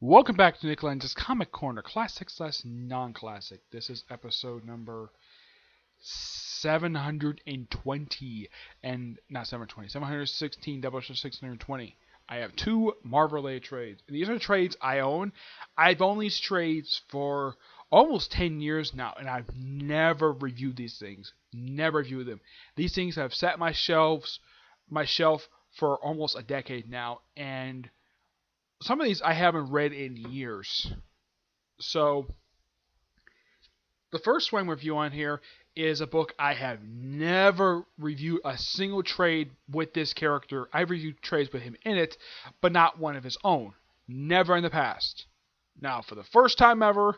Welcome back to Nick Lenz's Comic Corner, classic/slash non-classic. This is episode number 720, and not 720, 716, Doubleshot 620. I have two Marvel-related trades. These are trades I own. I've owned these trades for almost 10 years now, and I've never reviewed these things. Never reviewed them. These things have sat my shelf for almost a decade now, and some of these I haven't read in years. So, the first one I'm reviewing here is a book I have never reviewed a single trade with this character. I've reviewed trades with him in it, but not one of his own. Never in the past. Now, for the first time ever,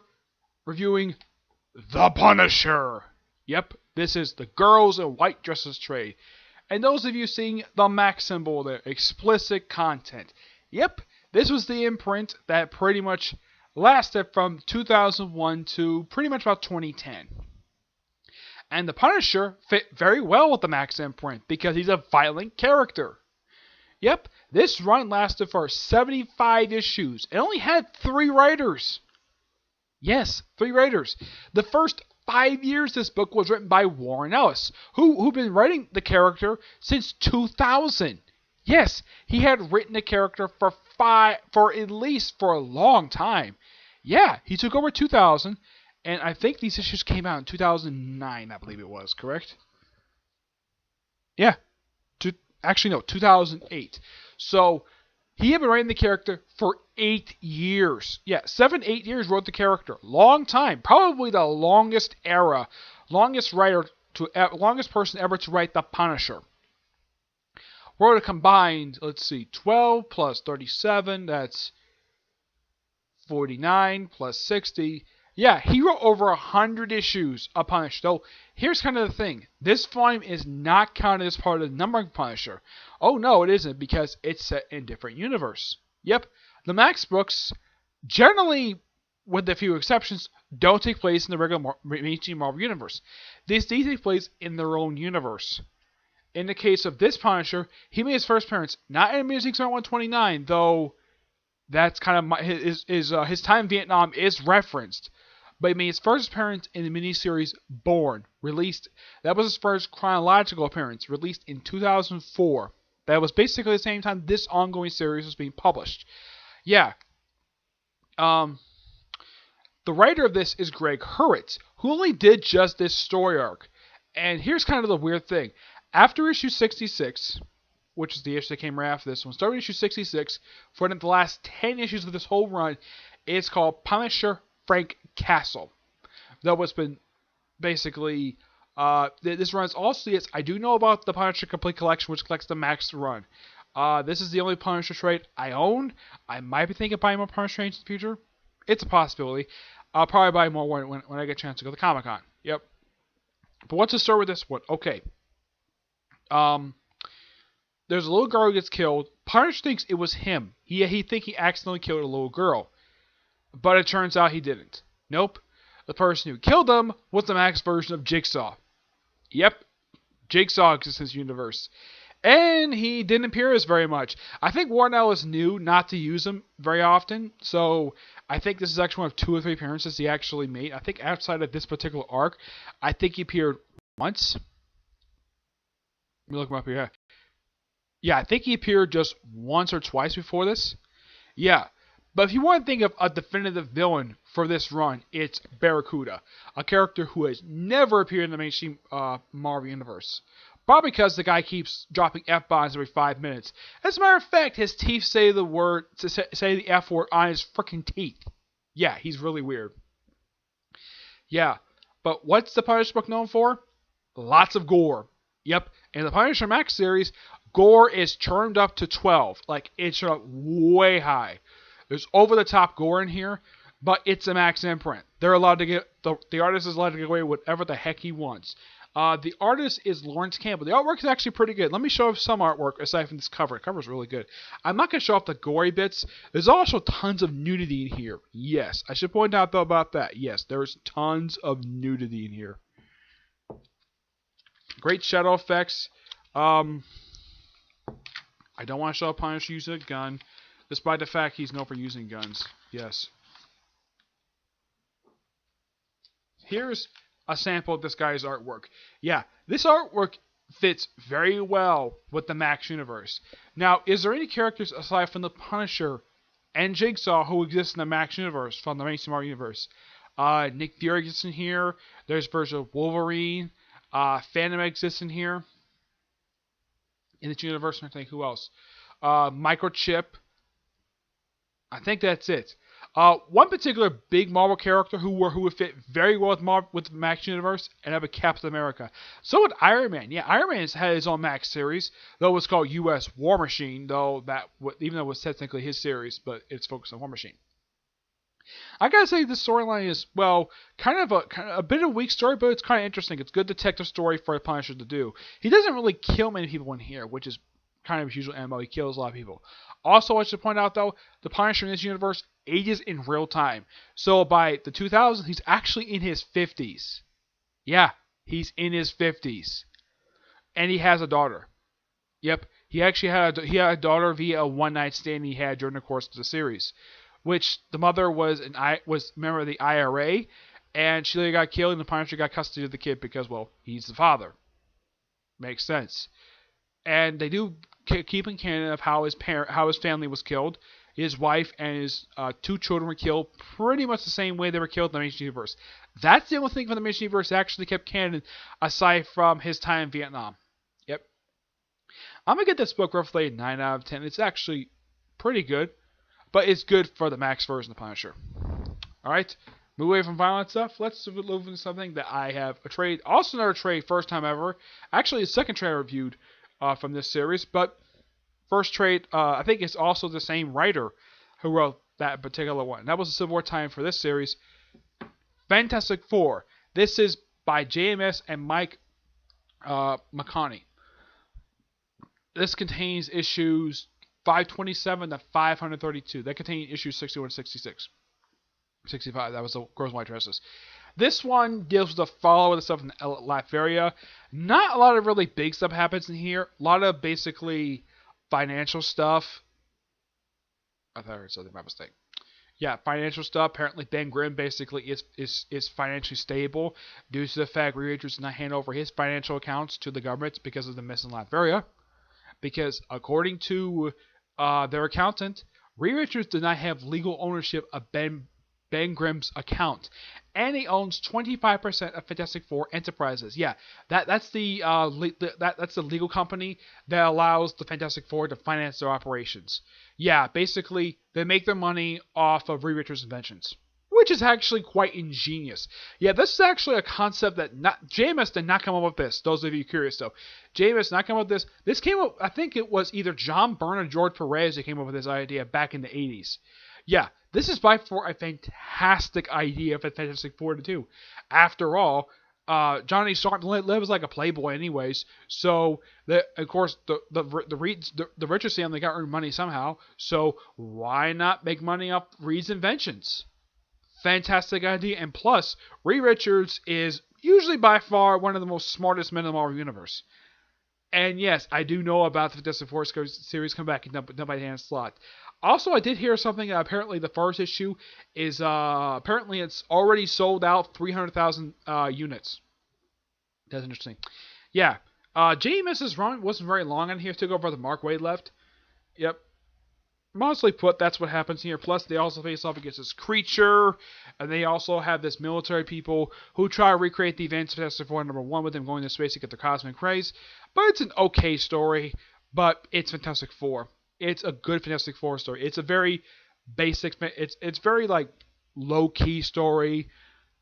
reviewing The Punisher. Yep, this is the girls in white dresses trade. And those of you seeing the Mac symbol there, explicit content. Yep, this was the imprint that pretty much lasted from 2001 to pretty much about 2010. And the Punisher fit very well with the Max imprint because he's a violent character. Yep, this run lasted for 75 issues. It only had 3 writers. Yes, 3 writers. The first 5 years this book was written by Warren Ellis, who'd been writing the character since 2000. Yes, he had written the character for at least a long time. Yeah, he took over 2000, and I think these issues came out in 2009, I believe it was, correct? Yeah, actually no, 2008. So, he had been writing the character for 8 years. Yeah, 8 years wrote the character. Long time. Probably the longest longest person ever to write the Punisher. Wrote a combined, 12 plus 37, that's 49 plus 60. Yeah, he wrote over 100 issues of Punisher. So, here's kind of the thing. This volume is not counted as part of the numbering Punisher. Oh, no, it isn't, because it's set in a different universe. Yep, the Max books, generally, with a few exceptions, don't take place in the regular mainstream Marvel universe. These take place in their own universe. In the case of this Punisher, he made his first appearance not in Amazing Spider-Man 129, though that's kind of his time in Vietnam is referenced. But he made his first appearance in the miniseries Born, released. That was his first chronological appearance, released in 2004. That was basically the same time this ongoing series was being published. Yeah. The writer of this is Greg Hurwitz, who only did just this story arc. And here's kind of the weird thing. After issue 66, which is the issue that came right after this one, starting issue 66, for the last 10 issues of this whole run, it's called Punisher Frank Castle. That was been basically, this runs all CS. I do know about the Punisher Complete Collection, which collects the Max run. This is the only Punisher trade I own. I might be thinking of buying more Punisher trades in the future. It's a possibility. I'll probably buy more when I get a chance to go to Comic-Con. Yep. But what's the story with this one? Okay. There's a little girl who gets killed. Punisher thinks it was him. He thinks he accidentally killed a little girl. But it turns out he didn't. Nope. The person who killed him was the Max version of Jigsaw. Yep. Jigsaw exists in his universe. And he didn't appear as very much. I think Warren Ellis knew not to use him very often. So I think this is actually one of 2 or 3 appearances he actually made. I think outside of this particular arc, I think he appeared once. Let me look him up here. Yeah, I think he appeared just once or twice before this. Yeah. But if you want to think of a definitive villain for this run, it's Barracuda, a character who has never appeared in the mainstream Marvel universe. Probably because the guy keeps dropping F-bombs every 5 minutes. As a matter of fact, his teeth say the F word on his freaking teeth. Yeah, he's really weird. Yeah, but what's the Punisher book known for? Lots of gore. Yep, in the Punisher Max series, gore is turned up to 12. Like, it's turned up way high. There's over-the-top gore in here, but it's a Max imprint. They're allowed to get, the artist is allowed to get away with whatever the heck he wants. The artist is Lawrence Campbell. The artwork is actually pretty good. Let me show off some artwork aside from this cover. The cover is really good. I'm not going to show off the gory bits. There's also tons of nudity in here. Yes, I should point out though about that. Yes, there's tons of nudity in here. Great shadow effects. I don't want to show Punisher using a gun. Despite the fact he's known for using guns. Yes. Here's a sample of this guy's artwork. Yeah, this artwork fits very well with the Max universe. Now, is there any characters aside from the Punisher and Jigsaw who exist in the Max universe, from the Max Marvel universe? Nick Fury exists in here. There's version of Wolverine. Phantom exists in here. In this universe, I think who else? Microchip. I think that's it. One particular big Marvel character who would fit very well with the Max universe, and have a Captain America. So would Iron Man. Yeah, Iron Man had his own Max series, though it's called U.S. War Machine. Even though it was technically his series, but it's focused on War Machine. I gotta say this storyline is, well, kind of a bit of a weak story, but it's kind of interesting. It's a good detective story for a Punisher to do. He doesn't really kill many people in here, which is kind of his usual MO. He kills a lot of people. Also, I should point out, though, the Punisher in this universe ages in real time. So by the 2000s, he's actually in his 50s. Yeah, he's in his 50s. And he has a daughter. Yep, he actually had a daughter via a one-night stand he had during the course of the series. Which the mother was a member of the IRA, and she later got killed, and the Punisher got custody of the kid because, well, he's the father. Makes sense. And they do keep in canon of how his family was killed. His wife and his 2 children were killed pretty much the same way they were killed in the Mason universe. That's the only thing from the Mason universe that actually kept canon, aside from his time in Vietnam. Yep. I'm gonna get this book roughly a 9 out of 10. It's actually pretty good. But it's good for the Max version of the Punisher. Alright, move away from violent stuff. Let's move into something that I have a trade. Also another trade, first time ever. Actually, the second trade I reviewed from this series. But first trade, I think it's also the same writer who wrote that particular one. That was the Civil War time for this series. Fantastic Four. This is by JMS and Mike McKone. This contains issues 527 to 532. That contained issues 61 to 66. 65, that was the Girls in White Dresses. This one deals with the follow of the stuff in Latveria. Not a lot of really big stuff happens in here. A lot of basically financial stuff. I thought I heard something by mistake. Yeah, financial stuff. Apparently Ben Grimm basically is financially stable due to the fact Reed Richards did not hand over his financial accounts to the government because of the mess in Latveria. Because according to their accountant, Reed Richards did not have legal ownership of Ben Grimm's account, and he owns 25% of Fantastic Four Enterprises. Yeah, that's the legal company that allows the Fantastic Four to finance their operations. Yeah, basically they make their money off of Reed Richards' inventions, which is actually quite ingenious. Yeah, this is actually a concept that JMS did not come up with this. Those of you curious, though. JMS did not come up with this. This came up, I think it was either John Byrne or George Perez that came up with this idea back in the 80s. Yeah, this is by far a fantastic idea for Fantastic Four to do. After all, Johnny Stark lives like a playboy anyways, so of course the Richards family got to earn money somehow, so why not make money off Reed's inventions? Fantastic idea, and plus, Reed Richards is usually by far one of the most smartest men in the Marvel Universe. And yes, I do know about the Fantastic Four series come back and done by Dan Slott. Also, I did hear something that apparently the first issue is, apparently it's already sold out 300,000 units. That's interesting. Yeah, JMS's run wasn't very long on here, took over the Mark Waid left. Yep. Mostly put, that's what happens here. Plus, they also face off against this creature, and they also have this military people who try to recreate the events of Fantastic Four #1 with them going to space to get their cosmic rays. But it's an okay story, but it's Fantastic Four. It's a good Fantastic Four story. It's a very basic, it's very like low-key story,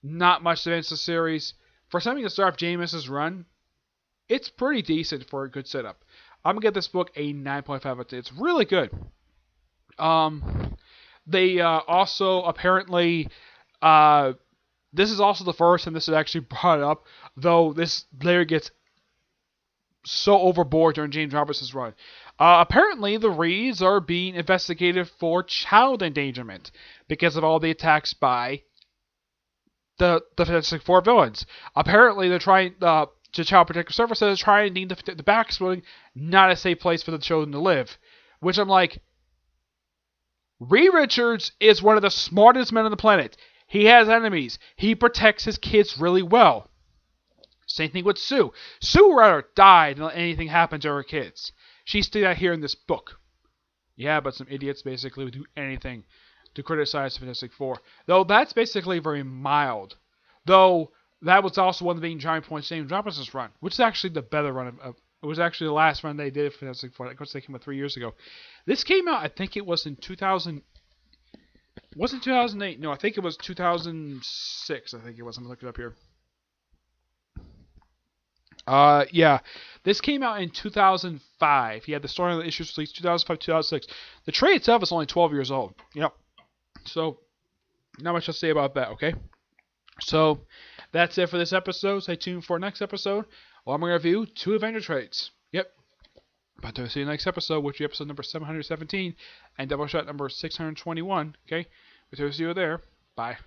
not much events in the series. For something to start off JMS's run, it's pretty decent for a good setup. I'm going to get this book a 9.5 out of 10. It's really good. They also apparently, this is also the first time this is actually brought up, though this later gets so overboard during James Robertson's run. Apparently the Reeds are being investigated for child endangerment because of all the attacks by the Fantastic Four villains. Apparently they're trying, the Child Protective Service is trying to deem the back building not a safe place for the children to live. Which I'm like, Reed Richards is one of the smartest men on the planet. He has enemies. He protects his kids really well. Same thing with Sue. Sue would rather die than let anything happen to her kids. She stated that here in this book. Yeah, but some idiots basically would do anything to criticize Fantastic Four. Though that's basically very mild. Though that was also one of the main driving points James Robinson's run, which is actually the better run of it was actually the last run they did for Fantastic Four. Of course, they came out 3 years ago. This came out, I think it was in 2000. Wasn't 2008? No, I think it was 2006. I think it was. I'm gonna look it up here. Yeah, this came out in 2005. He had the story of the issues released 2005, 2006. The trade itself is only 12 years old. Yep. So, not much to say about that. Okay. So, that's it for this episode. Stay tuned for next episode. I'm going to review 2 Avenger trades. Yep. But to see you next episode, which is episode number 717 and Doubleshot number 621. Okay. But to see you there. Bye.